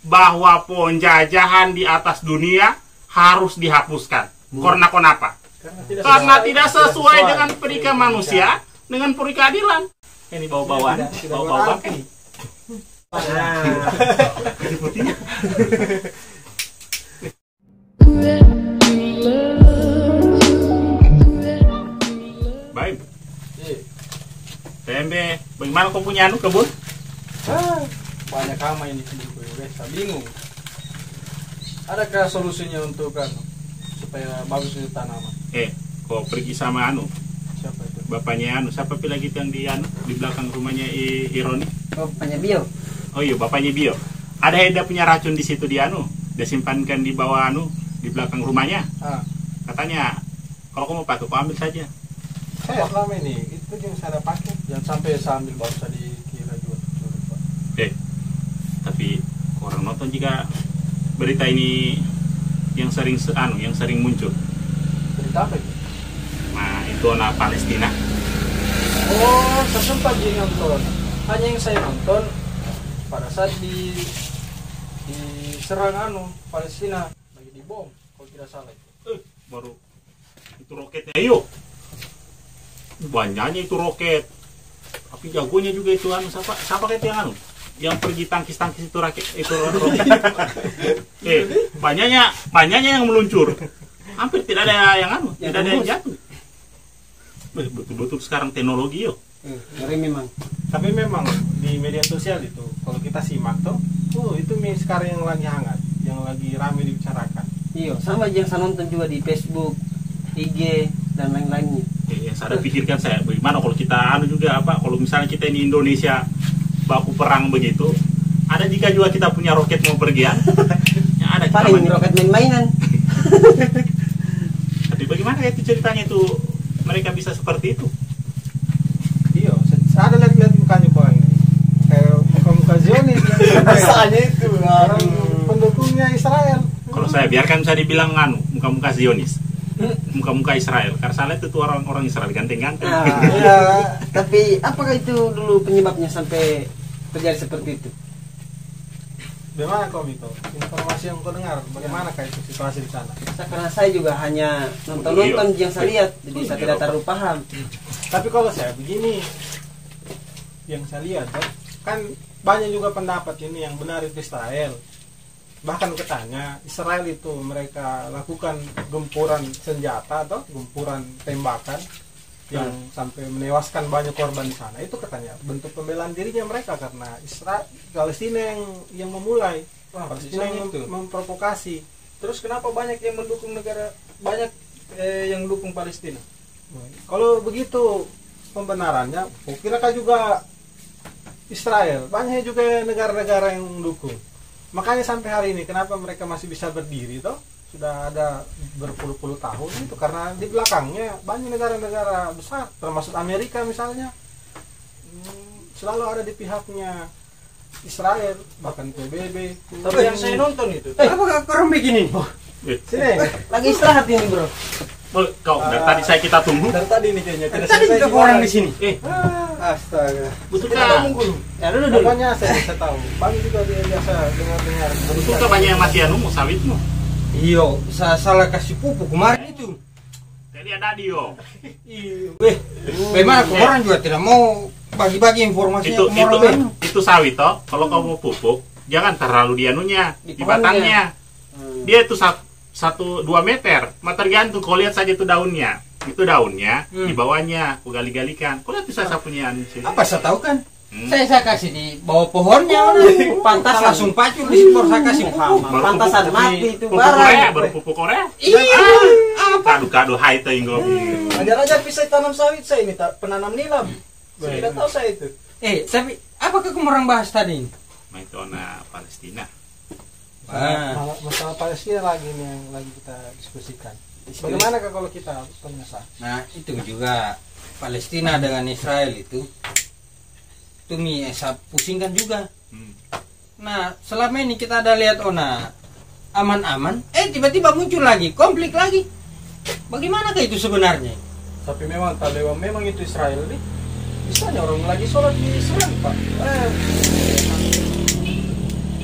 bahwa penjajahan di atas dunia harus dihapuskan. Karena kenapa? Karena tidak sesuai dengan pendidikan manusia dengan puri keadilan. Ini bawa-bawaan, bawa-bawaan. Putihnya. Baik. TMB, bagaimana kau punya kebun? Banyak hama ini saya bingung. Adakah solusinya untuk supaya bagus itu tanaman? Kau pergi sama Siapa itu? bapaknya siapa pilih gitu yang di belakang rumahnya Ironi? Oh, bapaknya Bio. Oh iya, bapaknya Bio. Ada punya racun di situ dia simpankan di bawah di belakang rumahnya. Katanya kalau kamu mau pakai, kau ambil saja. Saya selama ini itu yang saya pakai, jangan sampai saya ambil baru saya dikira juga. Tapi orang nonton jika berita ini yang sering muncul. Berita apa itu? Nah, itu anak Palestina. Oh, saya sempat nonton. Hanya yang saya nonton pada saat diserang Palestina lagi dibom, kalau tidak salah itu. Baru itu roketnya, ayo. Banyaknya itu roket. Tapi jagonya juga itu siapa itu yang pergi tangkis itu roket. Banyaknya yang meluncur. Hampir tidak ada tidak ada yang jatuh. Betul-betul sekarang teknologi Ngeri memang. Tapi memang di media sosial itu kalau kita simak itu sekarang yang lagi hangat, yang lagi ramai dibicarakan. Iya, sama yang saya nonton juga di Facebook, IG dan lain-lainnya. Yang saya pikirkan bagaimana kalau kita juga kalau misalnya kita ini Indonesia baku perang begitu, ada jika juga kita punya roket mau pergian, yang ada paling roket main-mainan. Tapi bagaimana itu ceritanya itu mereka bisa seperti itu? Iya, saya ada lihat mukanya orang ini, kayak muka Zionis rasanya itu orang pendukungnya Israel. Kalau saya biarkan saya dibilang muka-muka Zionis, muka-muka Israel, karena saya lihat itu orang Israel ganteng-ganteng. Ya, tapi apakah itu dulu penyebabnya sampai terjadi seperti itu? Bagaimana kau Mito? Informasi yang kau dengar, bagaimana itu situasi di sana? Karena saya juga hanya nonton yang saya lihat, jadi saya tidak terlalu paham. Tapi kalau saya begini, yang saya lihat kan banyak juga pendapat ini yang benar itu Israel. Bahkan katanya Israel itu mereka lakukan gempuran senjata atau gempuran tembakan yang sampai menewaskan banyak korban di sana. Itu katanya bentuk pembelaan dirinya mereka karena Palestina yang memulai. Palestina yang memprovokasi. Terus kenapa banyak yang mendukung yang dukung Palestina? Kalau begitu pembenarannya, kira-kira juga Israel banyak juga negara-negara yang mendukung. Makanya sampai hari ini kenapa mereka masih bisa berdiri sudah ada berpuluh-puluh tahun itu karena di belakangnya banyak negara-negara besar termasuk Amerika misalnya selalu ada di pihaknya Israel, bahkan PBB. Tapi yang saya nonton itu Apa orang begini? Sini Lagi istirahat ini bro. Kau dari tadi kita tunggu. dari tadi nih kayaknya Tadi juga orang di sini. astaga, Betul Kita kah? tunggu dulu. Ya dulu. pokoknya saya tahu banyak juga dia biasa dengar Betul kah banyak yang masih mau sawitmu? Iyo, saya salah kasih pupuk kemarin itu. Jadi ada Dio. Bagaimana orang juga tidak mau bagi-bagi informasi Itu sawit kalau kamu mau pupuk jangan terlalu di Di batangnya. Dia itu 1-2 meter. Tergantung kau lihat saja itu daunnya. Itu daunnya di bawahnya kau gali-galikan. Kau lihat itu saya punya Apa saya tahu kan? Saya kasih di bawah pohonnya pantas langsung pacul di situ saya kasih pupuk. Pantasan mati itu barang. Baru pupuk Korea. Iya. Kado hai tengok. ajar-ajar bisa tanam sawit saya ini penanam nilam. Saya tidak tahu saya itu. Tapi apakah kamu orang bahas tadi? Itu anak Palestina. masalah Palestina lagi nih yang lagi kita diskusikan. Bagaimana kalau kita penyelesaian? Nah itu juga Palestina dengan Israel itu saya pusingkan juga. Nah selama ini kita ada lihat aman-aman, tiba-tiba muncul lagi konflik lagi. Bagaimanakah itu sebenarnya? Tapi memang memang itu Israel nih. Misalnya orang lagi sholat di Israel Pak.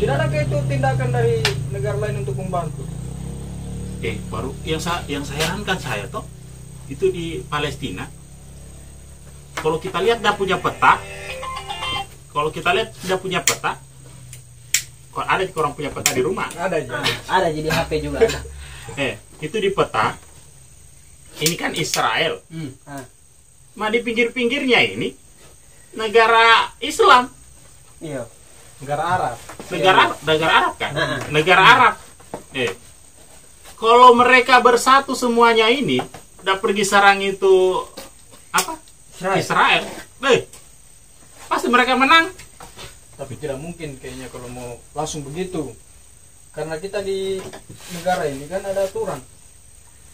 Tidak ada kayak itu tindakan dari negara lain untuk membantu. Baru yang saya herankan saya toh itu di Palestina. Kalau kita lihat dia punya peta, kok ada orang punya peta di rumah? Ada aja. Ada jadi HP juga ada. Itu di peta. Ini kan Israel. Di pinggir-pinggirnya ini negara Islam. Iya. Negara Arab. Negara Arab kan? Negara Arab. Kalau mereka bersatu semuanya ini udah pergi serang itu apa? Israel. Pasti mereka menang. Tapi tidak mungkin kayaknya kalau mau langsung begitu. Karena kita di negara ini kan ada aturan.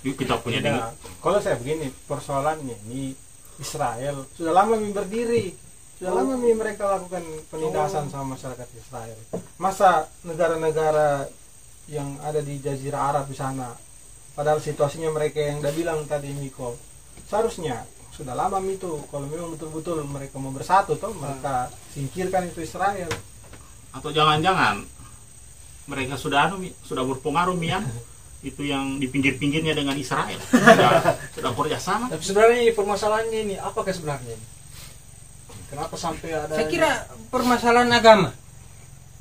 Kita punya Nah, kalau saya begini, persoalannya ini Israel sudah lama berdiri. Sudah lama mereka lakukan penindasan sama masyarakat Israel. Masa negara-negara yang ada di Jazirah Arab di sana, padahal situasinya mereka yang udah bilang tadi Miko, seharusnya sudah lama itu kalau memang betul-betul mereka mau bersatu toh mereka singkirkan itu Israel. Atau jangan-jangan mereka sudah berpengaruh itu yang di pinggir-pinggirnya dengan Israel sudah kerja sama. Tapi sebenarnya permasalahannya ini apakah sebenarnya ini? Kenapa sampai ada? Saya kira permasalahan agama.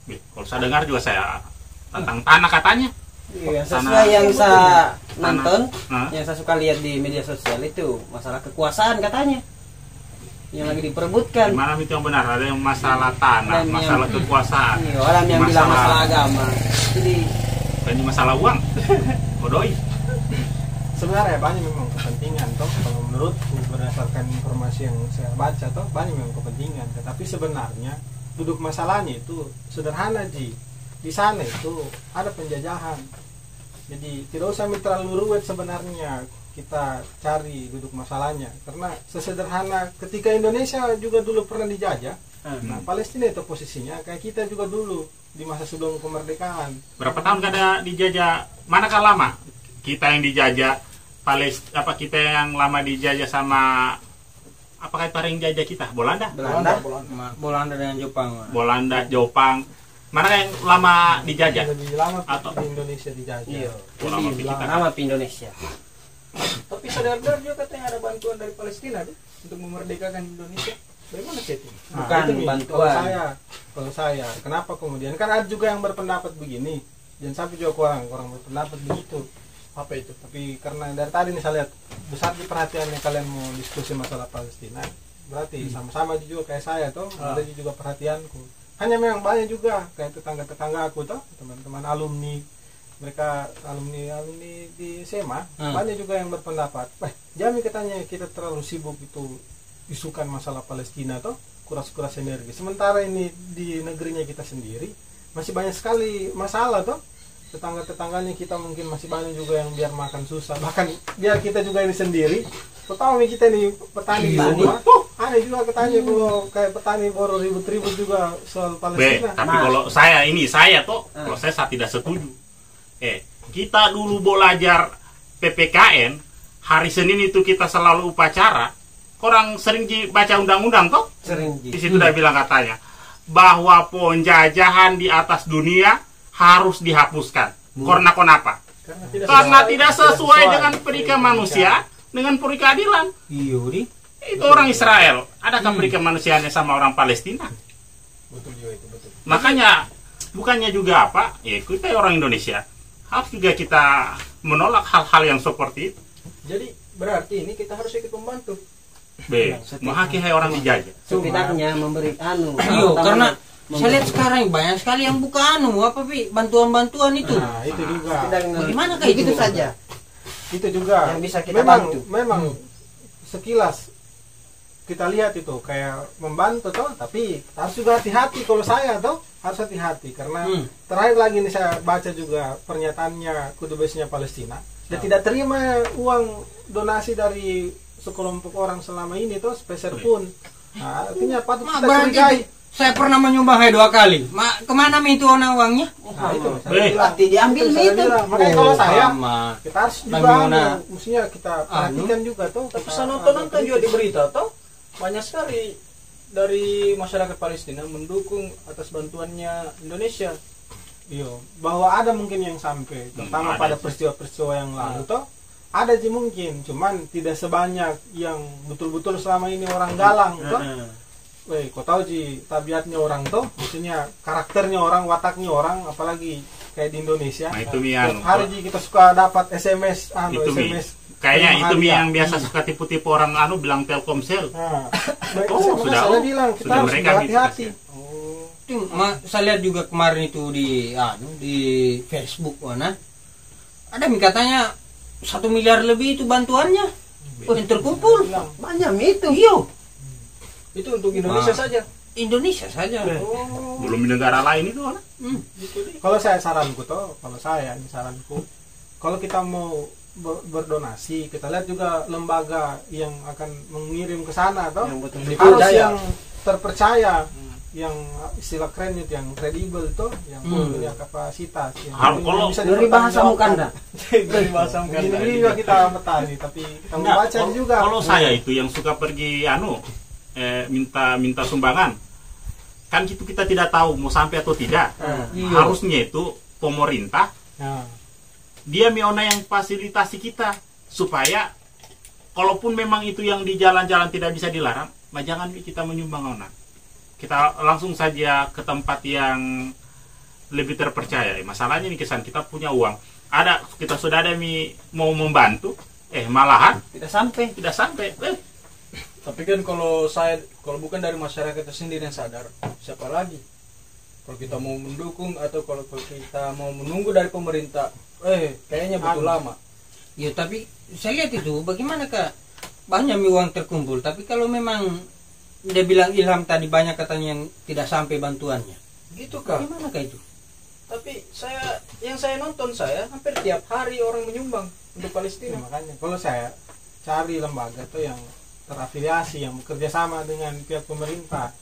Kalau saya dengar juga saya tentang tanah katanya. Iya, sesuai yang saya nonton, Hah? yang saya suka lihat di media sosial itu masalah kekuasaan katanya yang lagi diperebutkan. Di mana itu yang benar? Ada yang masalah tanah, Dan masalah kekuasaan. Iya, orang yang bilang masalah agama. Jadi ini masalah uang. Bodoi. Sebenarnya banyak memang kepentingan toh kalau menurutku berdasarkan informasi yang saya baca toh banyak memang kepentingan, tetapi sebenarnya duduk masalahnya itu sederhana Ji. Di sana itu ada penjajahan. Jadi tidak usah terlalu rumit sebenarnya kita cari duduk masalahnya, karena sesederhana ketika Indonesia juga dulu pernah dijajah. Nah, Palestina itu posisinya kayak kita juga dulu di masa sebelum kemerdekaan. Berapa tahun kada dijajah? Manakah lama? Kita yang dijajah Palestina, apa kita yang lama dijajah sama apakah itu yang jajah kita? Belanda dengan Jepang. Belanda, Jepang. Mana yang lama dijajah? Lebih lama Atau di Indonesia dijajah. Iya, lama lebih kita. lama di Indonesia. Tapi sadar-sadar juga katanya ada bantuan dari Palestina deh untuk memerdekakan Indonesia. Bagaimana sih itu? Bukan itu, Mi. bantuan. Kalau saya, kenapa kemudian kan ada juga yang berpendapat begini, dan sampai juga orang berpendapat begitu. Apa itu? Tapi karena dari tadi nih saya lihat besar di perhatiannya kalian mau diskusi masalah Palestina, berarti sama-sama juga kayak saya tuh, ada juga perhatianku. Hanya memang banyak juga kayak tetangga-tetangga aku tuh, teman-teman alumni, mereka alumni di SMA, banyak juga yang berpendapat, jangan katanya kita terlalu sibuk itu isukan masalah Palestina tuh, kuras-kuras energi. Sementara ini di negerinya kita sendiri masih banyak sekali masalah tuh. Tetangga-tetangganya kita mungkin masih banyak juga yang biar makan susah, bahkan biar kita juga ini sendiri. Pertama kita nih petani di rumah, ada juga katanya kalau kayak petani baru ribut-ribut juga soal Palestina. Tapi kalau saya tuh, kalau saya tidak setuju. Kita dulu belajar PPKN, hari Senin itu kita selalu upacara. Orang sering baca undang-undang toh? Sering. Di situ udah bilang katanya bahwa penjajahan di atas dunia harus dihapuskan. Karena kenapa? Karena tidak sesuai dengan perika manusia dengan perika keadilan. Iya, itu orang Israel. Adakah perika manusianya sama orang Palestina? Betul juga itu, betul. Makanya bukannya juga apa? Ya kita orang Indonesia harus juga kita menolak hal-hal yang seperti itu. Jadi berarti ini kita harus ikut membantu. Menghakimi orang dijajah. Setidaknya memberi Iya, karena saya lihat sekarang banyak sekali yang buka bantuan-bantuan itu. Nah, itu juga. Bagaimana kayak gitu saja? Itu juga. Yang bisa kita bantu. Memang sekilas kita lihat itu kayak membantu toh, tapi harus juga hati-hati. Kalau saya toh harus hati-hati karena terakhir lagi nih saya baca juga pernyataannya Kudubesnya Palestina. Dia tidak terima uang donasi dari sekelompok orang selama ini tuh sepeser pun. Nah, artinya patut kita curigai. Saya pernah menyumbang 2 kali. Kemana itu uangnya? Nah, itu berarti diambil itu. Makanya kalau saya kita harus juga mestinya kita perhatikan juga tuh. Tapi saya nonton juga di berita tuh banyak sekali dari masyarakat Palestina mendukung atas bantuannya Indonesia. Iyo, bahwa ada mungkin yang sampai, terutama ada pada sih. peristiwa-peristiwa yang lalu toh, ada sih mungkin, cuman tidak sebanyak yang betul-betul selama ini orang galang toh. Weh, kau tahu sih tabiatnya orang toh, maksudnya karakternya orang, wataknya orang, apalagi kayak di Indonesia. Nah, itu Mi, Tiap hari Ji kita suka dapat SMS, Itu Mi. SMS. Kayaknya itu Mi hadiah. yang biasa suka tipu-tipu orang bilang Telkomsel. Nah, Oh, sudah saya bilang kita sudah harus mereka berhati-hati. Itu saya lihat juga kemarin itu di Facebook mana ada katanya 1 miliar lebih itu bantuannya yang terkumpul. Banyak itu. Iya, Itu untuk Indonesia Ah. saja. Indonesia saja. Belum di negara lain itu kan. Kalau saya saranku ini saranku, kalau kita mau berdonasi, kita lihat juga lembaga yang akan mengirim ke sana toh, Yang betul harus dipercaya. yang terpercaya, yang istilah keren itu, yang kredibel tuh, yang punya kapasitas. Kalau- kalau- Dari bahasa Mukanda. Dari bahasa Di negeri juga kita petani, tapi kita membaca Nah, juga. kalau saya itu yang suka pergi minta sumbangan, kan itu kita tidak tahu mau sampai atau tidak. Iya. Harusnya itu pemerintah Nah, dia miona yang fasilitasi kita supaya kalaupun memang itu yang di jalan-jalan tidak bisa dilarang, jangan kita menyumbang ona. Kita langsung saja ke tempat yang lebih terpercaya. Masalahnya nih kesan kita punya uang, kita sudah ada mau membantu, malahan Tidak sampai. tidak sampai. Tapi kan kalau bukan dari masyarakat sendiri yang sadar, siapa lagi? Kalau kita mau mendukung atau kalau kita mau menunggu dari pemerintah, kayaknya butuh lama. Ya tapi saya lihat itu bagaimana Kak, banyak uang terkumpul, tapi kalau memang dia bilang Ilham tadi banyak katanya yang tidak sampai bantuannya, Gitu Kak. bagaimana Kak itu? Tapi yang saya nonton hampir tiap hari orang menyumbang untuk Palestina. makanya kalau saya cari lembaga tuh yang terafiliasi, yang bekerja sama dengan pihak pemerintah,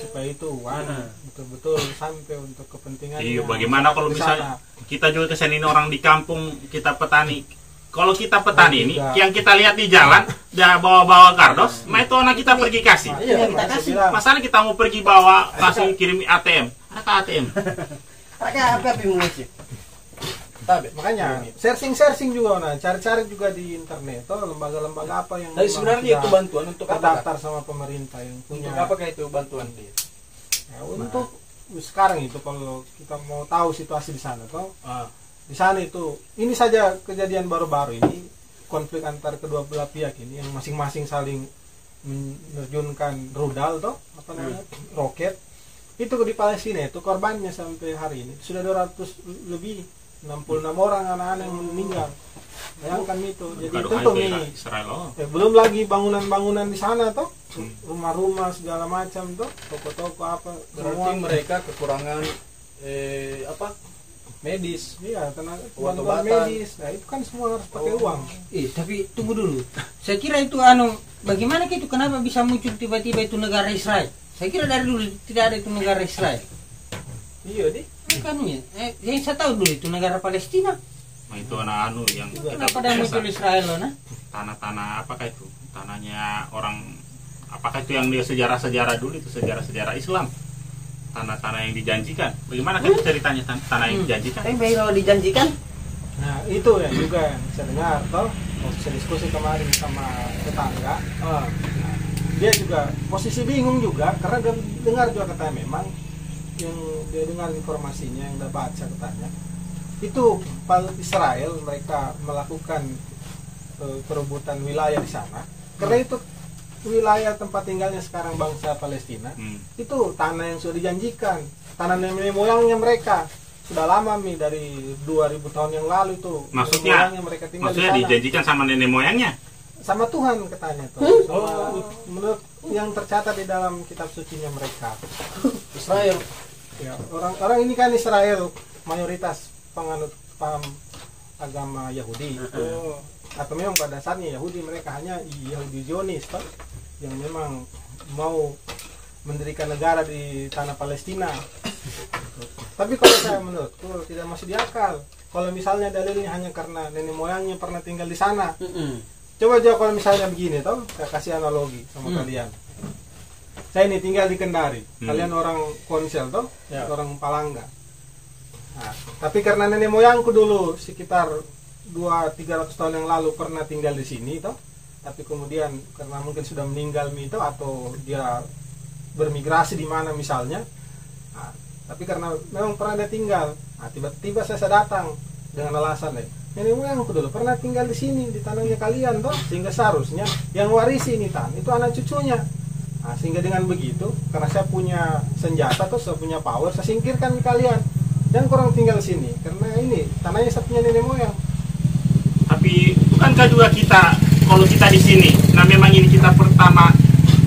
supaya itu uang betul-betul sampai untuk kepentingan. Iya, bagaimana kalau misalnya kita juga kesini orang di kampung, kita petani. Kalau kita petani ini, yang kita lihat di jalan, dia bawa-bawa kardos, itu anak kita pergi kasih. Iya, kita saya kasih. bilang, Masalah kita mau pergi bawa kasih kirim ATM, ada ATM. Pakai apa mengisi? Tabe. makanya searching juga, cari-cari juga di internet, tuh lembaga-lembaga apa yang Tapi memang sebenarnya sudah itu bantuan untuk apa? Kak? terdaftar sama pemerintah yang punya. Untuk apakah itu bantuan dia? Ya, untuk sekarang itu kalau kita mau tahu situasi di sana toh, Ah. di sana itu ini saja kejadian baru-baru ini, konflik antar kedua belah pihak ini yang masing-masing saling menerjunkan rudal toh, apa namanya, roket. Itu di Palestina itu korbannya sampai hari ini sudah 200 lebih, 66 orang anak-anak yang meninggal. Bayangkan itu. Jadi itu tuh nih, Israel. belum lagi bangunan-bangunan di sana toh, rumah-rumah segala macam toh, toko-toko apa, Berarti semua. mereka kekurangan medis. Iya, tenaga Obat-obatan. bantuan medis. Nah, itu kan semua harus pakai uang. Tapi tunggu dulu. Saya kira itu bagaimana itu kenapa bisa muncul tiba-tiba itu negara Israel? Saya kira dari dulu tidak ada itu negara Israel. Iya, Di. Bukannya. Yang saya tahu dulu itu negara Palestina. Nah, itu anak yang kita Kenapa ada muncul Israel tanah-tanah apakah itu? Tanahnya orang, apakah itu yang dia sejarah-sejarah dulu, itu sejarah-sejarah Islam? Tanah-tanah yang dijanjikan. Bagaimana kan ceritanya tanah yang dijanjikan? Tapi kalau dijanjikan, Nah, itu ya juga yang saya dengar toh, waktu saya diskusi kemarin sama tetangga. Nah, dia juga posisi bingung juga karena dia dengar juga katanya memang yang dia dengar informasinya, yang dia baca katanya itu Israel mereka melakukan perebutan wilayah di sana karena itu wilayah tempat tinggalnya sekarang bangsa Palestina. Itu tanah yang sudah dijanjikan, tanah nenek moyangnya mereka sudah lama dari 2000 tahun yang lalu itu. Maksudnya mereka tinggal maksudnya di sana. dijanjikan sama nenek moyangnya? Sama Tuhan katanya tuh. Menurut yang tercatat di dalam kitab sucinya mereka. Israel. Ya, orang ini kan Israel mayoritas penganut paham agama Yahudi. Atau memang pada dasarnya Yahudi, mereka hanya Yahudi Zionis toh, yang memang mau mendirikan negara di tanah Palestina. Tapi kalau saya menurutku tidak masih diakal. Kalau misalnya dalilnya hanya karena nenek moyangnya pernah tinggal di sana. Coba aja kalau misalnya begini toh, saya kasih analogi sama kalian. Saya ini tinggal di Kendari, kalian orang Konsel toh, orang Palangga. Tapi karena nenek moyangku dulu sekitar 200-300 tahun yang lalu pernah tinggal di sini toh. Tapi kemudian karena mungkin sudah meninggal itu atau dia bermigrasi di mana misalnya. Nah, tapi karena memang pernah dia tinggal. Nah, tiba-tiba saya datang dengan alasan nenek moyangku dulu pernah tinggal di sini di tanahnya kalian toh, sehingga seharusnya yang warisi ini itu anak cucunya. Nah, sehingga dengan begitu karena saya punya senjata atau saya punya power, saya singkirkan kalian. Dan kurang tinggal sini karena ini tanahnya saya punya nenek moyang. Tapi bukankah juga kita kalau kita di sini, nah memang ini kita pertama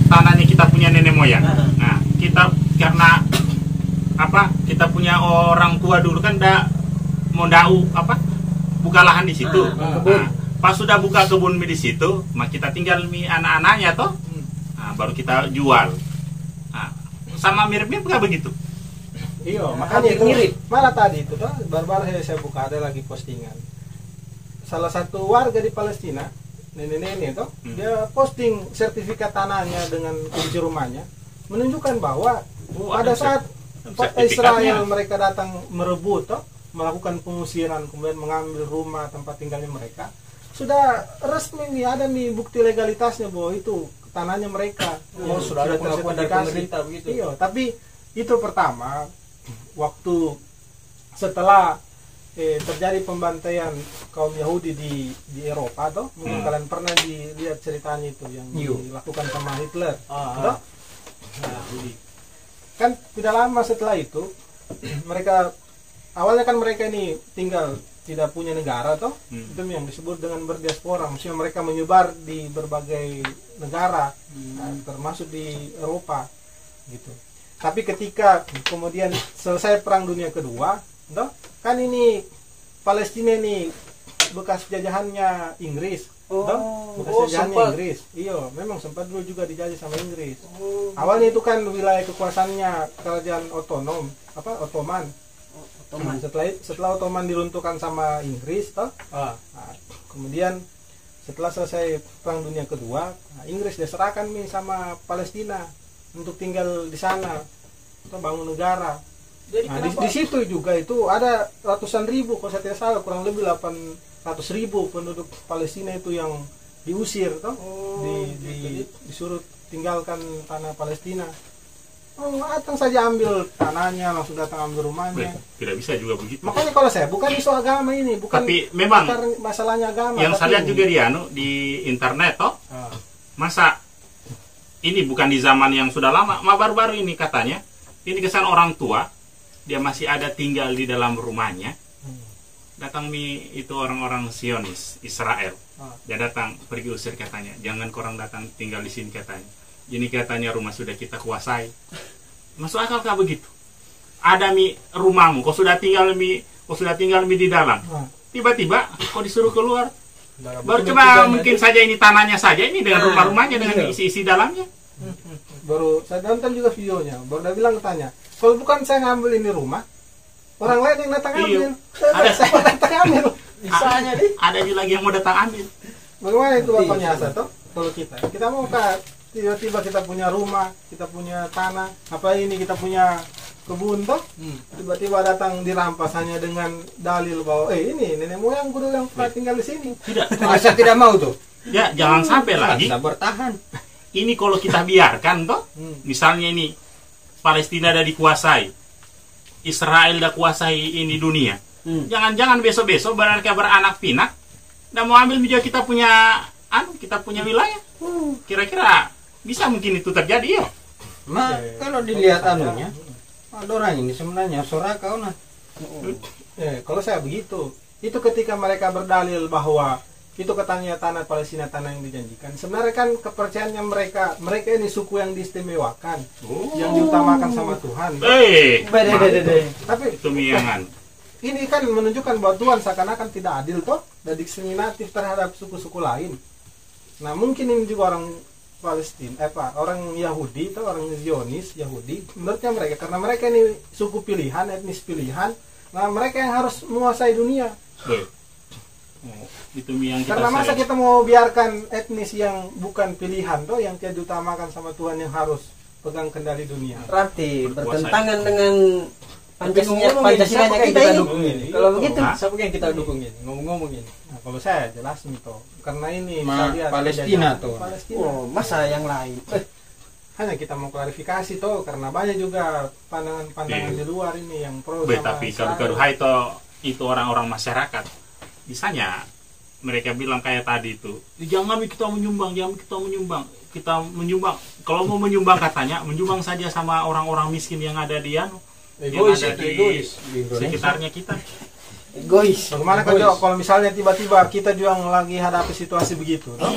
tanahnya kita punya nenek moyang. Nah kita karena apa? Kita punya orang tua dulu kan mau buka lahan di situ. Nah, pas sudah buka kebun di situ, mak kita tinggal anak-anaknya toh. Nah, baru kita jual. Nah, sama mirip-mirip nggak begitu? Iya, makanya itu mirip. Malah tadi itu tuh baru-baru saya buka ada lagi postingan. Salah satu warga di Palestina, nenek-nenek itu, dia posting sertifikat tanahnya dengan kunci rumahnya, menunjukkan bahwa pada saat Israel mereka datang merebut, melakukan pengusiran, kemudian mengambil rumah tempat tinggalnya mereka, sudah resmi nih ada nih bukti legalitasnya bahwa itu tanahnya mereka. Oh, sudah ada pengakuan dari pemerintah begitu. Iya, tapi itu pertama waktu setelah terjadi pembantaian kaum Yahudi di Eropa toh, mungkin kalian pernah dilihat ceritanya itu yang dilakukan sama Hitler. Toh? Nah, kan tidak lama setelah itu mereka awalnya kan mereka ini tinggal tidak punya negara toh, itu yang disebut dengan berdiaspora, maksudnya mereka menyebar di berbagai negara, termasuk di Eropa gitu. Tapi ketika kemudian selesai Perang Dunia Kedua, toh, kan ini Palestina ini bekas jajahannya Inggris, bekas jajahannya Inggris. Iya, memang sempat dulu juga dijajah sama Inggris. Awalnya itu kan wilayah kekuasaannya kerajaan Ottoman. Setelah Ottoman diruntuhkan sama Inggris, toh. Nah, kemudian setelah selesai Perang Dunia Kedua, Inggris diserahkan nih sama Palestina untuk tinggal di sana, atau bangun negara. Jadi nah, di situ juga itu ada ratusan ribu, kalau saya tidak salah kurang lebih 800.000 penduduk Palestina itu yang diusir, toh, disuruh tinggalkan tanah Palestina. Datang saja ambil tanahnya, langsung datang ambil rumahnya. Tidak bisa juga begitu. Makanya kalau saya bukan isu agama ini, bukan. Tapi memang masalahnya agama. Yang saya lihat juga di internet, toh, masa ini bukan di zaman yang sudah lama, baru-baru ini katanya, ini kesan orang tua, dia masih ada tinggal di dalam rumahnya. Datang itu orang-orang Zionis, Israel. Dia datang pergi usir katanya, jangan korang datang tinggal di sini katanya. Ini katanya rumah sudah kita kuasai. Masuk akal kah begitu? Ada rumahmu, kau sudah tinggal di dalam. Tiba-tiba kau disuruh keluar. Baru coba mungkin saja ini tanahnya saja ini dengan rumah-rumahnya dengan isi-isi dalamnya. Baru saya nonton juga videonya, baru dia bilang tanya, kalau bukan saya ngambil ini rumah, orang lain yang datang ambil. Ada saya datang ambil. Bisanya nih. Ada juga lagi yang mau datang ambil. Bagaimana itu bapaknya Asa toh? Kalau kita mau tiba-tiba kita punya rumah, kita punya tanah, apa ini kita punya kebun toh, tiba-tiba datang dirampas hanya dengan dalil bahwa ini nenek moyang dulu yang pernah tinggal di sini. Saya tidak mau tuh. Ya, jangan sampai lagi. Bisa bertahan. Ini kalau kita biarkan toh, misalnya ini Palestina dah dikuasai, Israel dah kuasai ini dunia. Jangan-jangan besok-besok mereka beranak pinak, dan mau ambil juga kita punya wilayah. Kira-kira bisa mungkin itu terjadi ya? Kalau dilihat anunya, ada orang ini sebenarnya sorakau nah. Kalau saya begitu, itu ketika mereka berdalil bahwa itu katanya tanah Palestina, tanah yang dijanjikan. Sebenarnya kan kepercayaannya mereka ini suku yang diistimewakan, yang diutamakan sama Tuhan. Tapi itu miangan. Ini kan menunjukkan bahwa Tuhan seakan-akan tidak adil toh, dan diskriminatif terhadap suku-suku lain. Nah mungkin ini juga orang Palestina, orang Yahudi atau orang Zionis Yahudi, menurutnya mereka karena mereka ini suku pilihan, etnis pilihan, nah mereka yang harus menguasai dunia. Itu yang karena masa kita mau biarkan etnis yang bukan pilihan toh, yang tidak diutamakan sama Tuhan yang harus pegang kendali dunia. Berarti bertentangan dengan Pancasilanya siapa yang kita ini. dukung ini? Kalau begitu. Siapa yang kita dukung ini? Ngomong-ngomong ini. Nah, kalau saya jelasin toh, karena ini Ma- saya lihat Palestina penjajahan toh. Palestina. Oh, masa yang lain? Hanya kita mau klarifikasi toh, karena banyak juga pandangan-pandangan Iya. di luar ini yang pro Be, sama tapi Israel. kalau itu orang-orang masyarakat, misalnya mereka bilang kayak tadi itu, jangan kita menyumbang, kita menyumbang. Kalau mau menyumbang katanya, menyumbang saja sama orang-orang miskin yang ada di yang Egois ada itu, di egois. sekitarnya kita. Egois. Bagaimana kalau misalnya tiba-tiba kita juga lagi hadapi situasi begitu, toh?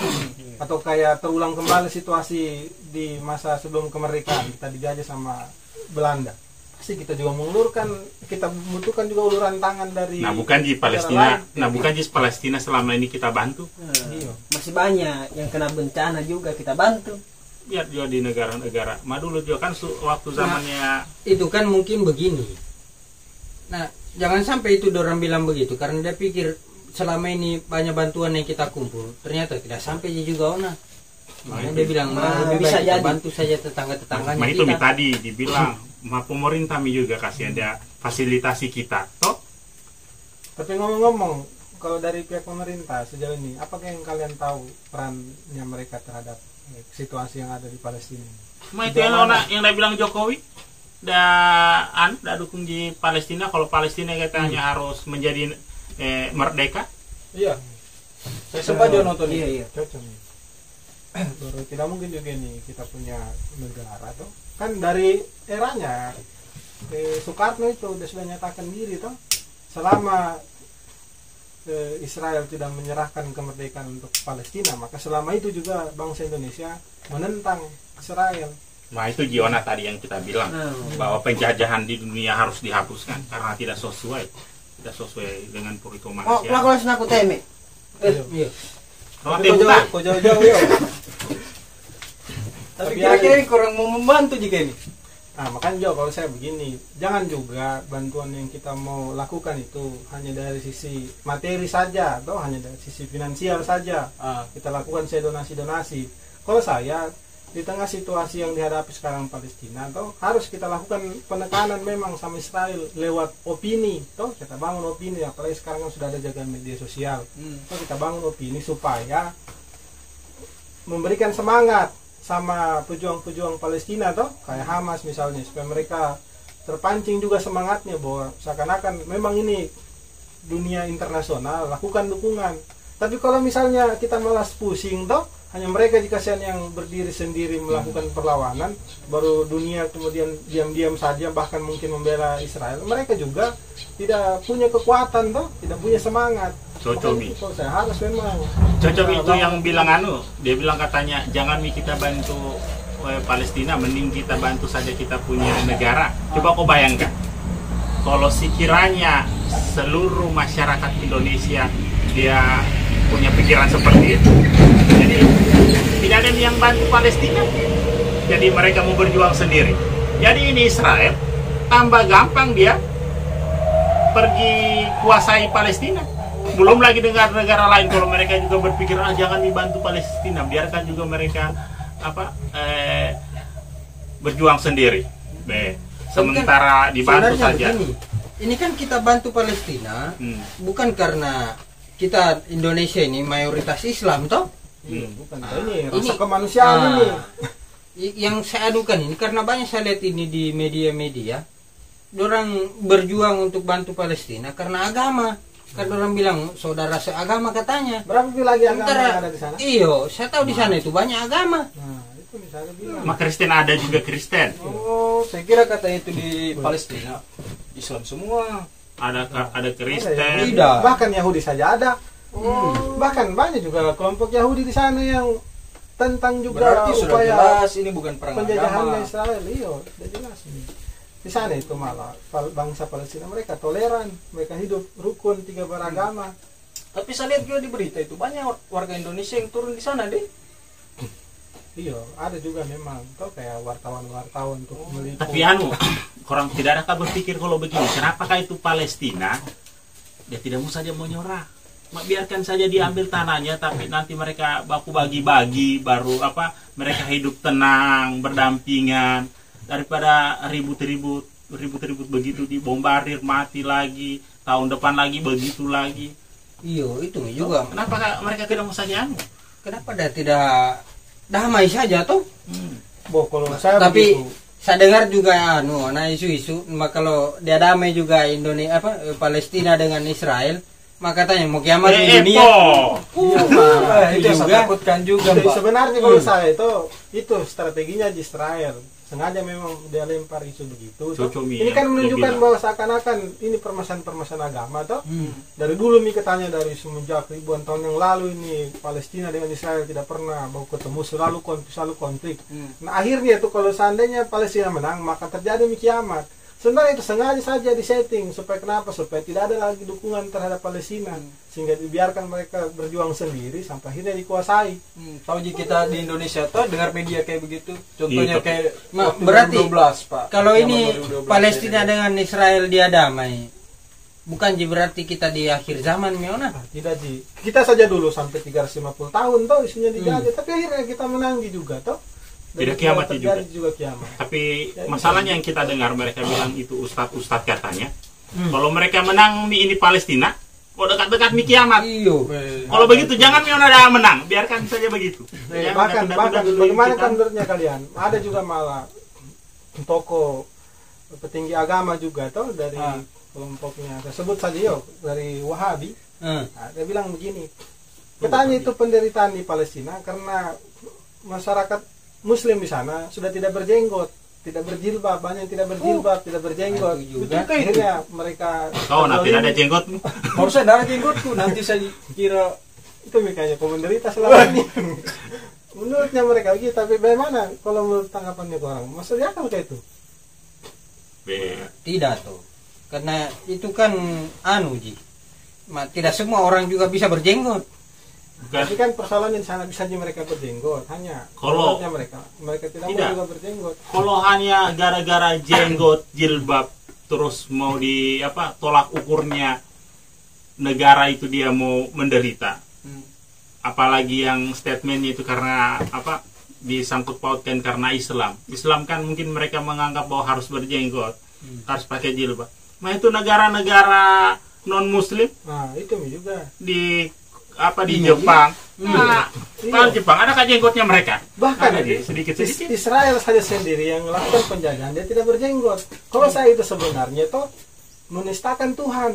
Atau kayak terulang kembali situasi di masa sebelum kemerdekaan kita dijajah sama Belanda, pasti kita juga mengulurkan, kita membutuhkan juga uluran tangan dari. Nah bukan di Palestina, Palestina selama ini kita bantu. Iya. Masih banyak yang kena bencana juga kita bantu. Biar juga di negara-negara. Dulu juga kan waktu zamannya Itu kan mungkin begini. Nah, jangan sampai itu orang bilang begitu karena dia pikir selama ini banyak bantuan yang kita kumpul, ternyata tidak sampai juga ona. Makanya dia bilang, lebih bisa baik kita jadi. bantu saja tetangga-tetangganya itu kita. tadi dibilang, pemerintah juga kasih ada fasilitasi kita. Toh Tapi ngomong-ngomong, kalau dari pihak pemerintah sejauh ini, apakah yang kalian tahu perannya mereka terhadap situasi yang ada di Palestina? itu yang dia bilang Jokowi dukung di Palestina. Kalau Palestina katanya harus menjadi merdeka. Iya. Saya sempat juga nonton Iya, itu. iya. Cocok nih. Baru tidak mungkin juga nih kita punya negara tuh. Kan dari eranya Soekarno itu sudah nyatakan diri toh, selama Israel tidak menyerahkan kemerdekaan untuk Palestina, maka selama itu juga bangsa Indonesia menentang Israel. Nah itu Giona tadi yang kita bilang bahwa penjajahan di dunia harus dihapuskan karena tidak sesuai dengan puriko Oh, manusia. lakukan aku teme. Iya. Kalau Kau tembuka, jauh, kau jauh-jauh ya. Tapi kira-kira ini kurang mau membantu juga ini. Nah, makanya juga kalau saya begini, jangan juga bantuan yang kita mau lakukan itu hanya dari sisi materi saja, atau hanya dari sisi finansial saja. Kita lakukan saya donasi-donasi. Kalau saya di tengah situasi yang dihadapi sekarang Palestina, atau harus kita lakukan penekanan memang sama Israel lewat opini, toh kita bangun opini, apalagi sekarang kan sudah ada jagaan media sosial. Toh kita bangun opini supaya memberikan semangat sama pejuang-pejuang Palestina toh kayak Hamas misalnya, supaya mereka terpancing juga semangatnya bahwa seakan-akan memang ini dunia internasional lakukan dukungan. Tapi kalau misalnya kita malas pusing toh, hanya mereka dikasihan yang berdiri sendiri melakukan perlawanan, baru dunia kemudian diam-diam saja bahkan mungkin membela Israel, mereka juga tidak punya kekuatan toh, tidak punya semangat. Cocomi. Kalau saya harus memang Cocok itu yang bilang dia bilang katanya jangan kita bantu Palestina, mending kita bantu saja kita punya negara. Coba kau bayangkan, kalau sekiranya seluruh masyarakat Indonesia dia punya pikiran seperti itu, jadi tidak ada yang bantu Palestina, jadi mereka mau berjuang sendiri. Jadi ini Israel tambah gampang dia pergi kuasai Palestina. Belum lagi negara-negara lain kalau mereka juga berpikir jangan dibantu Palestina, biarkan juga mereka berjuang sendiri. Sementara dibantu Sebenarnya saja. begini, ini kan kita bantu Palestina bukan karena kita Indonesia ini mayoritas Islam toh. bukan ini rasa kemanusiaan ini. Yang saya adukan ini karena banyak saya lihat ini di media-media, orang berjuang untuk bantu Palestina karena agama. Karena orang bilang saudara seagama katanya. Berapa lagi agama Sementara, yang ada di sana? Iyo, saya tahu di sana itu banyak agama. Nah, itu misalnya bilang. Mak Kristen ada juga Kristen. Oh, saya kira katanya itu di Palestina Islam semua. Ada Kristen. Tidak. Bahkan Yahudi saja ada. Bahkan banyak juga kelompok Yahudi di sana yang tentang juga Berarti sudah upaya jelas ini bukan perang penjajahan agama. Israel. Iya, sudah jelas ini. Di sana itu malah bangsa Palestina mereka toleran, mereka hidup rukun, tiga beragama. Tapi saya lihat juga di berita itu banyak warga Indonesia yang turun di sana deh. Iya, ada juga memang kok kayak wartawan-wartawan untuk meliput. Tapi orang tidak ada berpikir kalau begini, kenapakah itu Palestina dia tidak mau saja mau nyorah. Biarkan saja diambil tanahnya, tapi nanti mereka baku bagi-bagi, baru mereka hidup tenang, berdampingan, daripada ribut-ribut. ribut-ribut begitu, dibombardir, mati lagi, tahun depan lagi begitu lagi. Iyo, itu juga. Kenapa mereka tidak mau saja Kenapa dah tidak damai saja toh? Kalau saya Tapi begitu, saya dengar juga isu-isu, maka kalau dia damai juga Indonesia Palestina dengan Israel, maka katanya mau kiamat di dunia. Itu yang saya takutkan juga, jadi Pak. sebenarnya kalau saya itu strateginya di Israel. Sengaja memang dia lempar isu begitu. toh. Cocomi Ini yang kan menunjukkan dia bahwa seakan-akan ini permasalahan agama toh. Dari dulu mi katanya dari semenjak ribuan tahun yang lalu ini Palestina dengan Israel tidak pernah mau ketemu, selalu konflik. Nah akhirnya itu kalau seandainya Palestina menang maka terjadi kiamat. Sebenarnya itu sengaja saja disetting supaya kenapa? Supaya tidak ada lagi dukungan terhadap Palestina sehingga dibiarkan mereka berjuang sendiri sampai akhirnya dikuasai. Tahu jika kita di Indonesia tuh dengar media kayak begitu, Iya, contohnya kayak waktu berarti 2012, Pak. kalau Zaman ini 2012 Palestina ini. dengan Israel dia damai, bukan berarti kita di akhir zaman Miona. Tidak Ji, kita saja dulu sampai 350 tahun toh isunya dijajah, tapi akhirnya kita menang juga toh. Dan Tidak kiamat terjadi juga kiamat. Tapi masalahnya yang kita dengar mereka bilang itu ustadz katanya. Kalau mereka menang ini Palestina, kok dekat-dekat nih kiamat. Iyo. Kalau begitu jangan ada menang, biarkan saja begitu. Jangan bahkan tunda-tunda dulu bagaimana kita. kan menurutnya kalian? Ada juga malah tokoh petinggi agama juga toh dari kelompoknya. Saya sebut saja dari Wahabi. Nah, dia bilang begini. Katanya itu penderitaan di Palestina karena masyarakat Muslim di sana sudah tidak berjenggot, tidak berjilbab, banyak yang tidak berjilbab, tidak berjenggot. Itu juga. Akhirnya mereka Kau nanti ada jenggotmu. Harusnya ada jenggotku, nanti saya kira itu makanya kau menderita selama ini. Menurutnya mereka begitu, tapi bagaimana kalau menurut tanggapannya orang? Maksudnya apa kayak itu? Tidak tuh. Karena itu kan Ji. Tidak semua orang juga bisa berjenggot. Tapi kan persoalan di sana bisa aja mereka berjenggot, hanya Kalau- menurutnya mereka tidak Tidak. mau juga berjenggot. Kalau hanya gara-gara jenggot, jilbab, terus mau tolak ukurnya negara itu dia mau menderita. Apalagi yang statementnya itu karena disangkut pautkan karena Islam. Islam kan mungkin mereka menganggap bahwa harus berjenggot, harus pakai jilbab. Nah itu negara-negara non Muslim Nah itu juga. di Jepang. Nah, kalau Jepang ada jenggotnya mereka. Bahkan Ada sedikit-sedikit. Israel saja sendiri yang melakukan penjajahan dia tidak berjenggot. Kalau saya itu sebenarnya toh menistakan Tuhan,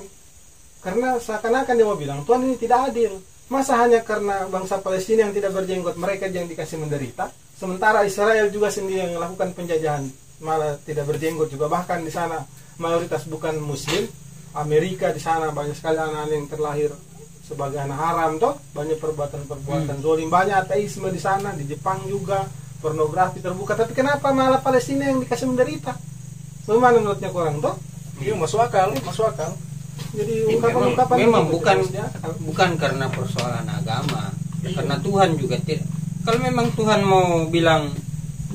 karena seakan-akan dia mau bilang Tuhan ini tidak adil. Masa hanya karena bangsa Palestina yang tidak berjenggot mereka yang dikasih menderita, sementara Israel juga sendiri yang melakukan penjajahan malah tidak berjenggot juga, bahkan di sana mayoritas bukan Muslim. Amerika di sana banyak sekali anak-anak yang terlahir sebagai anak haram toh, banyak perbuatan-perbuatan zolim, banyak ateisme di sana. Di Jepang juga pornografi terbuka, tapi kenapa malah Palestina yang dikasih menderita? Bagaimana menurutnya kurang toh? iya masuk akal. Jadi ungkapan-ungkapan memang begitu bukan terus dia. bukan karena persoalan agama, karena Tuhan juga tidak. Kalau memang Tuhan mau bilang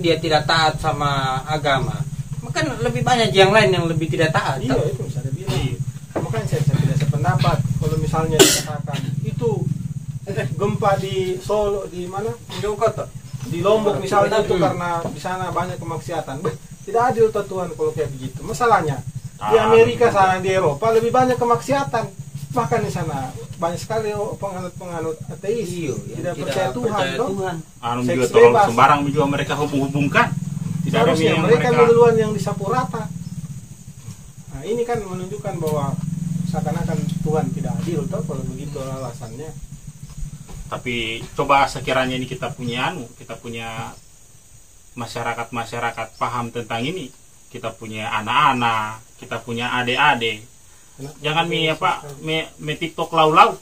dia tidak taat sama agama, maka lebih banyak yang lain yang lebih tidak taat. Iya itu bisa dibilang. Makanya saya tidak sependapat kalau misalnya dikatakan itu gempa di Solo, di mana? Di Lombok misalnya itu karena di sana banyak kemaksiatan. Tidak adil toh Tuhan kalau kayak begitu. Masalahnya di Amerika sana, di Eropa lebih banyak kemaksiatan. Bahkan di sana banyak sekali penganut ateis, Iya, tidak percaya Tuhan toh. Anu Seks juga tolong bebas. sembarang juga mereka hubung-hubungkan. Tidak ada Seharusnya yang mereka mereka duluan yang disapu rata. Nah ini kan menunjukkan bahwa seakan-akan Tuhan tidak adil toh kalau begitu alasannya. Tapi coba sekiranya ini kita punya masyarakat paham tentang ini, kita punya anak-anak, kita punya adik-adik, jangan me TikTok lau-lau,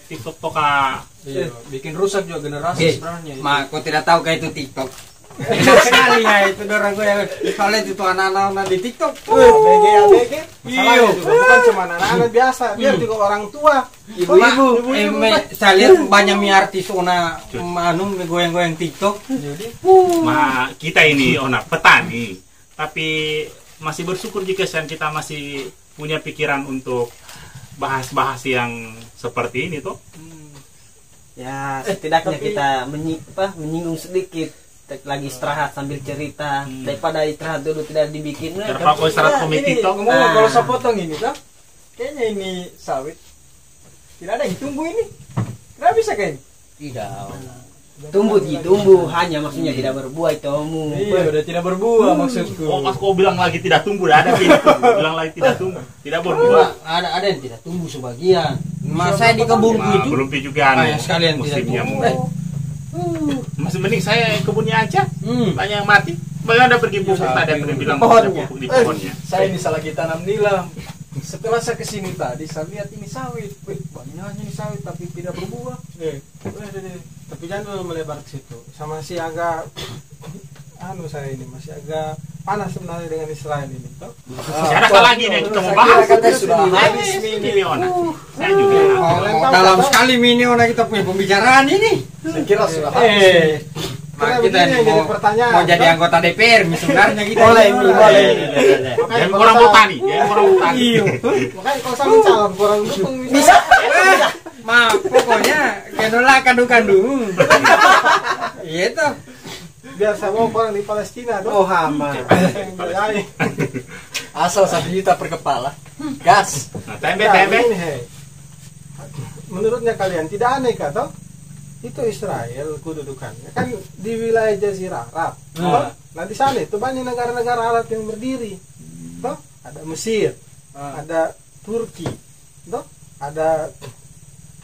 TikTok toka. Iya, bikin rusak juga generasi sebenarnya. Kau tidak tahu kayak itu TikTok. Enak sekali ya itu orang gue yang soalnya itu anak-anak di TikTok. ABG masalahnya juga bukan cuma anak-anak biasa, biar juga orang tua, Ibu-ibu, ibu-ibu. saya lihat banyak artis goyang-goyang TikTok. Kita ini petani, tapi masih bersyukur jika kita masih punya pikiran untuk bahas-bahas yang seperti ini tuh. Ya setidaknya kita menyinggung sedikit lagi istirahat sambil cerita daripada istirahat dulu tidak dibikin. Terpakai syarat komedi TikTok. Ngomong kalau saya potong ini kan, kayaknya ini sawit tidak ada yang tumbuh ini. Kenapa bisa kayaknya? Tidak. Tumbuh hanya maksudnya tidak berbuah itu omu. Iya, udah tidak berbuah maksudku. Oh, pas kau bilang lagi tidak tumbuh, ada gitu. Bilang lagi tidak tumbuh, tidak berbuah. Ada yang tidak tumbuh sebagian. Mas saya di kebunku itu. Belum juga Banyak sekalian tidak musimnya. tumbuh. Masih mending saya kebunnya aja. Banyak yang mati. Bagaimana ada pergi pupuk tadi yang pernah bilang ada pupuk di pohonnya. Saya ini salah lagi tanam nilam. Setelah saya kesini tadi, saya lihat ini sawit. Wih, banyaknya ini sawit tapi tidak berbuah. Tapi jangan dulu melebar ke situ. Sama masih agak saya ini masih agak panas sebenarnya dengan Israel ini toh. Masih ada lagi nih kita mau bahas. Sudah habis Miniona. Saya juga. Dalam sekali Miniona kita punya pembicaraan ini. Saya kira sudah habis. Kita mau jadi anggota DPR sebenarnya kita. Boleh. Yang orang mau tani, yang orang mau tani. Makanya kalau sama calon kurang dukung Bisa. Pokoknya kenolak kandung. Gitu. Biar sama orang di Palestina tuh. Oh hama. Asal 1 juta per kepala. Gas. Nah, tempe. Menurutnya kalian tidak aneh kah toh? Itu Israel kedudukannya kan di wilayah Jazirah Arab. Nah di sana itu banyak negara-negara Arab yang berdiri. Toh ada Mesir, ada Turki, toh ada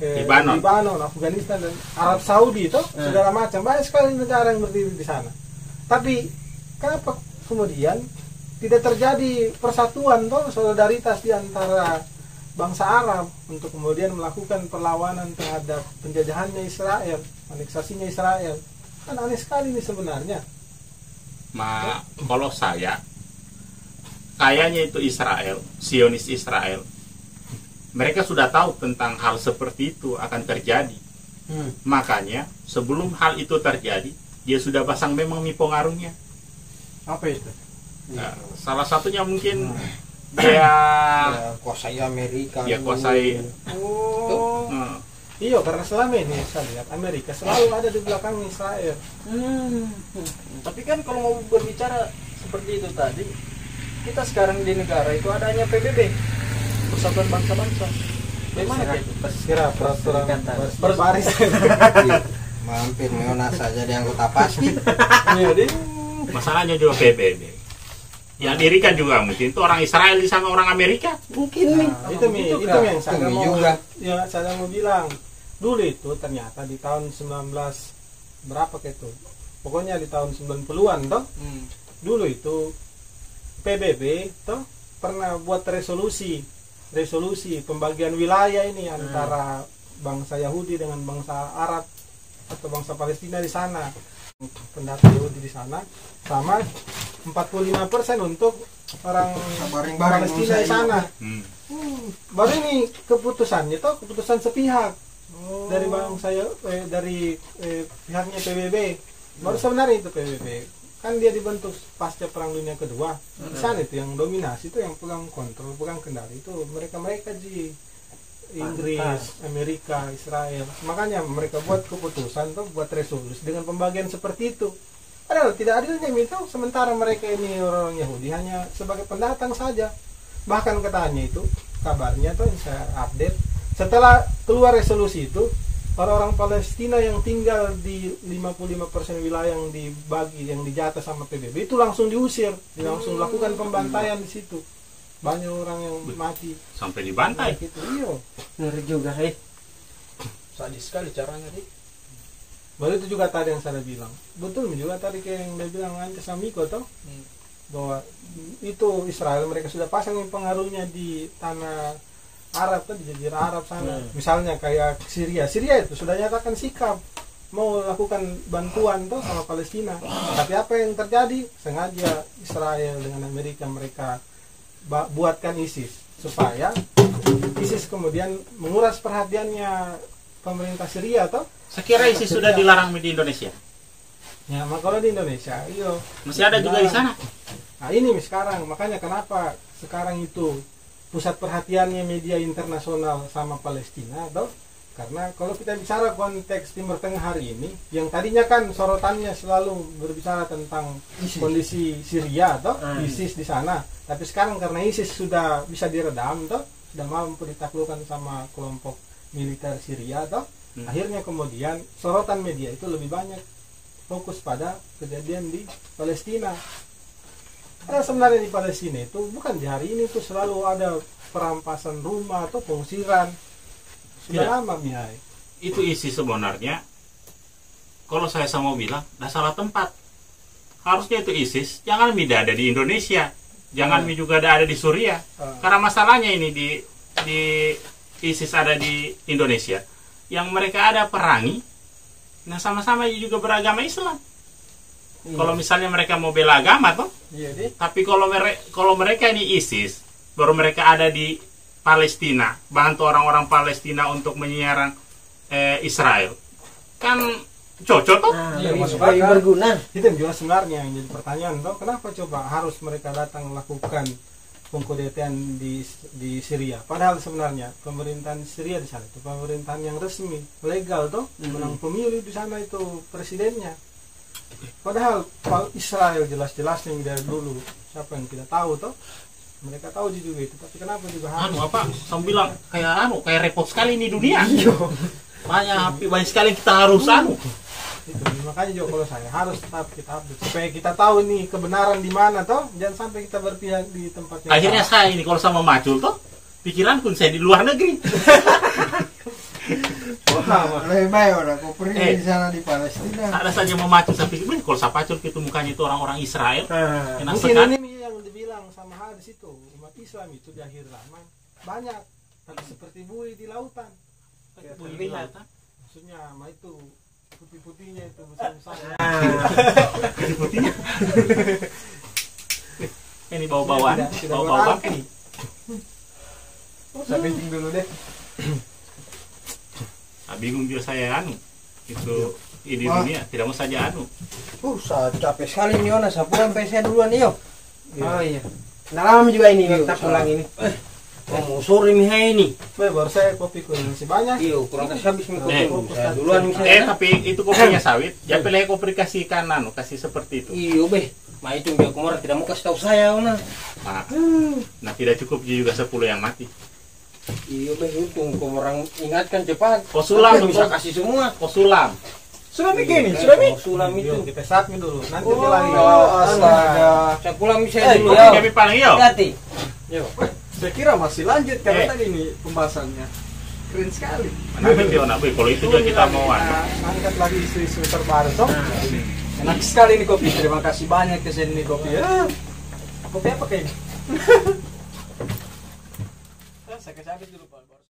Libanon, Afghanistan dan Arab Saudi toh segala macam banyak sekali negara yang berdiri di sana. Tapi kenapa kemudian tidak terjadi persatuan toh solidaritas di antara bangsa Arab untuk kemudian melakukan perlawanan terhadap penjajahannya Israel, aneksasinya Israel? Kan aneh sekali ini sebenarnya. Kalau saya kayaknya itu Israel, Zionis Israel, mereka sudah tahu tentang hal seperti itu akan terjadi. Makanya sebelum hal itu terjadi, dia sudah pasang memang pengaruhnya. Apa itu? Nah, salah satunya mungkin dia kuasai Amerika. Dia kuasai. Iya, karena selama ini saya lihat Amerika selalu ada di belakang Israel. Tapi kan kalau mau berbicara seperti itu tadi, kita sekarang di negara itu adanya PBB, Persatuan Bangsa-Bangsa. Bagaimana itu? Kira peraturan berbaris. Mampir Meona saja di anggota pasti. Iya, deh. Masalahnya juga PBB. Yang dirikan juga mungkin itu orang Israel di sana orang Amerika. Mungkin nih. Itu yang saya mau juga. Ya saya mau bilang. Dulu itu ternyata di tahun 19 berapa ke itu? Pokoknya di tahun 90-an toh. Dulu itu PBB toh pernah buat resolusi pembagian wilayah ini antara bangsa Yahudi dengan bangsa Arab atau bangsa Palestina di sana. Pendatang Yahudi di sana sama 45% untuk orang Palestina di sana. Baru ini keputusannya itu keputusan sepihak dari bangsa dari pihaknya PBB. Baru sebenarnya itu PBB kan dia dibentuk pasca Perang Dunia Kedua. Di sana itu yang dominasi itu yang pegang kontrol, pegang kendali itu mereka di Inggris, Amerika, Israel. Makanya mereka buat keputusan tuh, buat resolusi dengan pembagian seperti itu. Padahal tidak adilnya itu sementara mereka ini orang Yahudi hanya sebagai pendatang saja. Bahkan katanya itu kabarnya tuh yang saya update setelah keluar resolusi itu orang-orang Palestina yang tinggal di 55% wilayah yang dibagi yang dijatah sama PBB itu langsung diusir, langsung lakukan pembantaian di situ. Banyak orang yang mati sampai dibantai gitu. Iya, Ngeri juga, Sadis sekali caranya, Dik. baru itu juga tadi yang saya bilang. Betul juga tadi kayak yang dia bilang Anca Samiko toh, bahwa itu Israel mereka sudah pasang pengaruhnya di tanah Arab kan, di Jazirah Arab sana. Misalnya kayak Syria itu sudah nyatakan sikap mau lakukan bantuan tuh sama Palestina. Tapi apa yang terjadi? Sengaja Israel dengan Amerika mereka buatkan ISIS supaya ISIS kemudian menguras perhatiannya pemerintah Syria toh. Saya kira ISIS sudah dilarang di Indonesia. Ya, kalau di Indonesia, iya. Masih ada juga di sana. Nah, ini sekarang makanya kenapa sekarang itu pusat perhatiannya media internasional sama Palestina toh. Karena kalau kita bicara konteks Timur Tengah hari ini, yang tadinya kan sorotannya selalu berbicara tentang kondisi Syria atau ISIS di sana, tapi sekarang karena ISIS sudah bisa diredam toh, sudah mampu ditaklukkan sama kelompok militer Syria toh, akhirnya kemudian sorotan media itu lebih banyak fokus pada kejadian di Palestina. Karena sebenarnya di Palestina itu bukan di hari ini tuh selalu ada perampasan rumah atau pengusiran. Sudah lama Mihai. Itu isi sebenarnya. Kalau saya mau bilang, dah salah tempat. Harusnya itu ISIS, jangan mida ada di Indonesia, jangan juga ada di Suriah. Karena masalahnya ini di ISIS ada di Indonesia, yang mereka ada perangi, nah sama-sama juga beragama Islam. Kalau misalnya mereka mau bela agama toh, tapi kalau mereka ini ISIS, baru mereka ada di Palestina, bantu orang-orang Palestina untuk menyerang Israel, kan cocok toh? Lebih berguna. Itu yang juga sebenarnya yang jadi pertanyaan toh, kenapa coba harus mereka datang melakukan pengkudetaan di Syria? Padahal sebenarnya pemerintahan Syria di sana itu pemerintahan yang resmi, legal toh, menang pemilu di sana itu presidennya. Padahal Israel jelas-jelas yang dari dulu siapa yang kita tahu toh, mereka tahu juga itu, tapi kenapa juga harus saya bilang kayak repot sekali ini dunia. banyak sekali yang kita harus itu. Makanya juga kalau saya harus tetap kita update supaya kita tahu nih kebenaran di mana toh, jangan sampai kita berpihak di tempat yang akhirnya salah. Saya ini kalau sama macul toh, pikiran pun saya di luar negeri. Lebih baik orang kau pergi di sana di Palestina. Ada saja memacul sampai gimana kalau saya pacul itu mukanya itu orang-orang Israel. Enak mungkin sekali. ini yang dibilang sama hadis itu, umat Islam itu di akhir zaman banyak, tapi seperti buih di lautan. Buih di lautan. Maksudnya itu putih-putihnya itu besar-besar. Putih-putihnya. Ini bawa-bawaan. Tidak Bawa-bawaan. Saya pinting dulu deh. Bingung juga saya itu ini dunia tidak mau saja Saya capek sekali nih Ona, saya pulang saya duluan yo. Oh iya. Nah lama juga ini kita pulang ini. Mau sore Mihai ini. Baru saya kopi masih banyak. Iyo, kurang kasih habis nih kopi. Saya duluan misalnya. tapi itu kopinya sawit. Jangan pilih kopi kasih kanan, kasih seperti itu. Iyo beh. Mah itu biar kemarin tidak mau kasih tahu saya Ona. Nah tidak cukup juga 10 yang mati. Iya beh, untung kau orang ingatkan cepat. Kau sulam bisa kasih semua. Kau sulam. Sudah bikin, sudah bikin. Sulam itu. Kita satmi dulu. Nanti lagi. Astaga. Saya pulang bisa dulu Kopi ya. kami paling yo. Hati. Yo, saya kira masih lanjut karena tadi ini pembahasannya keren sekali. Nanti dia nak kalau itu juga kita mau angkat lagi isu-isu terbaru toh. Enak sekali nih kopi. Terima kasih banyak kesini nih kopi. Kopi apa kayak ini? Saya kasih habis dulu Pak.